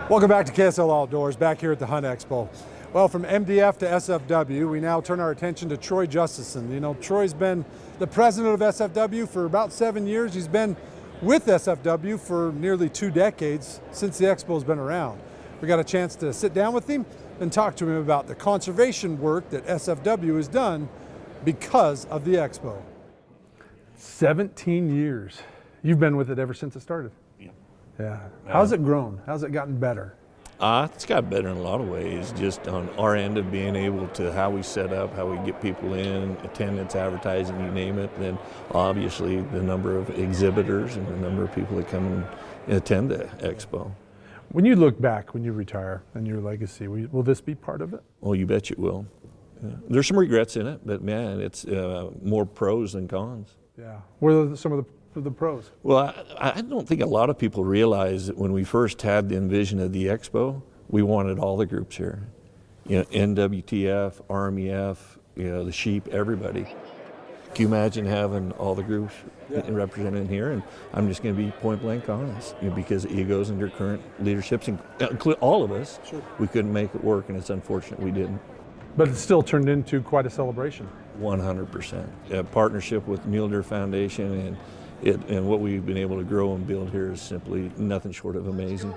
Welcome back to KSL Outdoors, back here at the Hunt Expo. Well, from MDF to SFW, we now turn our attention to Troy Justensen. You know, Troy's been the president of SFW for about 7 years. He's been with SFW for nearly 2 decades, since the Expo's been around. We got a chance to sit down with him and talk to him about the conservation work that SFW has done because of the Expo. 17 years. You've been with it ever since it started? Yeah. How's it grown? How's it gotten better? It's got better in a lot of ways, just on our end of being able to how we set up, how we get people in, attendance, advertising, you name it. Then obviously the number of exhibitors and the number of people that come and attend the Expo. When you look back, when you retire and your legacy, will this be part of it? Oh, you bet you will. Yeah. There's some regrets in it, but man, it's more pros than cons. Yeah. What are some of the pros? Well, I don't think a lot of people realize that when we first had the envision of the Expo, we wanted all the groups here. You know, NWTF, RMEF, you know, the sheep, everybody. Can you imagine having all the groups represented here? And I'm just going to be point blank honest, you know, because egos and your current leaderships, include all of us, sure, we couldn't make it work, and it's unfortunate we didn't. But it still turned into quite a celebration. 100%. A partnership with Mule Deer Foundation and what we've been able to grow and build here is simply nothing short of amazing.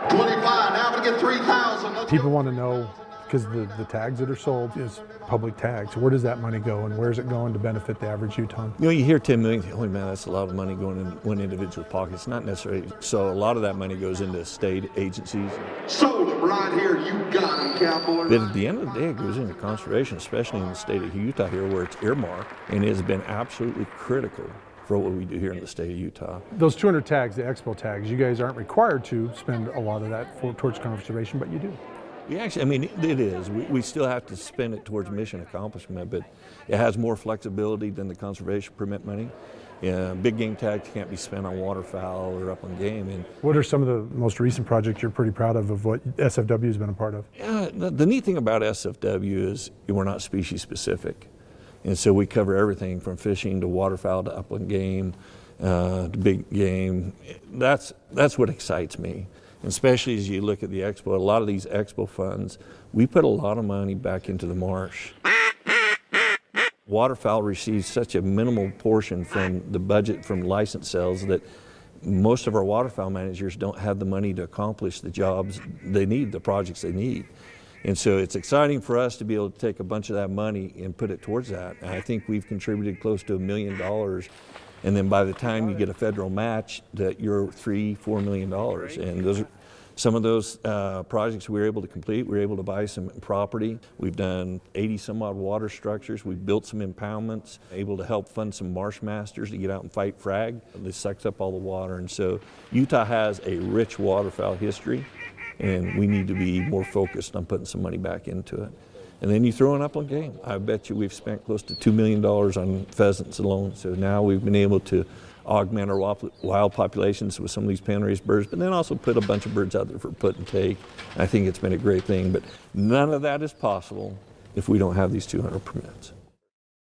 25, now we get 3,000. People want to know, because the tags that are sold is public tags, where does that money go and where's it going to benefit the average Utahn? You know, you hear 10 million, oh man, that's a lot of money going in one individual's pocket. It's not necessarily, so a lot of that money goes into state agencies. Sold them right here, you got them, cowboy. But at the end of the day, it goes into conservation, especially in the state of Utah here where it's earmarked, and it has been absolutely critical for what we do here in the state of Utah. Those 200 tags, the Expo tags, you guys aren't required to spend a lot of that towards conservation, but you do. We actually, I mean, it is. We still have to spend it towards mission accomplishment, but it has more flexibility than the conservation permit money. Yeah, big game tags can't be spent on waterfowl or upland game. And what are some of the most recent projects you're pretty proud of what SFW has been a part of? Yeah, the neat thing about SFW is we're not species specific. And so we cover everything from fishing to waterfowl to upland game, to big game. That's what excites me. And especially as you look at the Expo, a lot of these Expo funds, we put a lot of money back into the marsh. Waterfowl receives such a minimal portion from the budget from license sales that most of our waterfowl managers don't have the money to accomplish the jobs they need, the projects they need. And so it's exciting for us to be able to take a bunch of that money and put it towards that. And I think we've contributed close to $1 million. And then by the time you get a federal match, that you're $3-4 million. And those are some of those projects we were able to complete. We were able to buy some property. We've done 80 some odd water structures. We've built some impoundments, able to help fund some marsh masters to get out and fight frag. This sucks up all the water. And so Utah has a rich waterfowl history, and we need to be more focused on putting some money back into it. And then you throw in upland game. I bet you we've spent close to $2 million on pheasants alone. So now we've been able to augment our wild populations with some of these pan-raised birds, but then also put a bunch of birds out there for put and take. I think it's been a great thing, but none of that is possible if we don't have these 200 permits.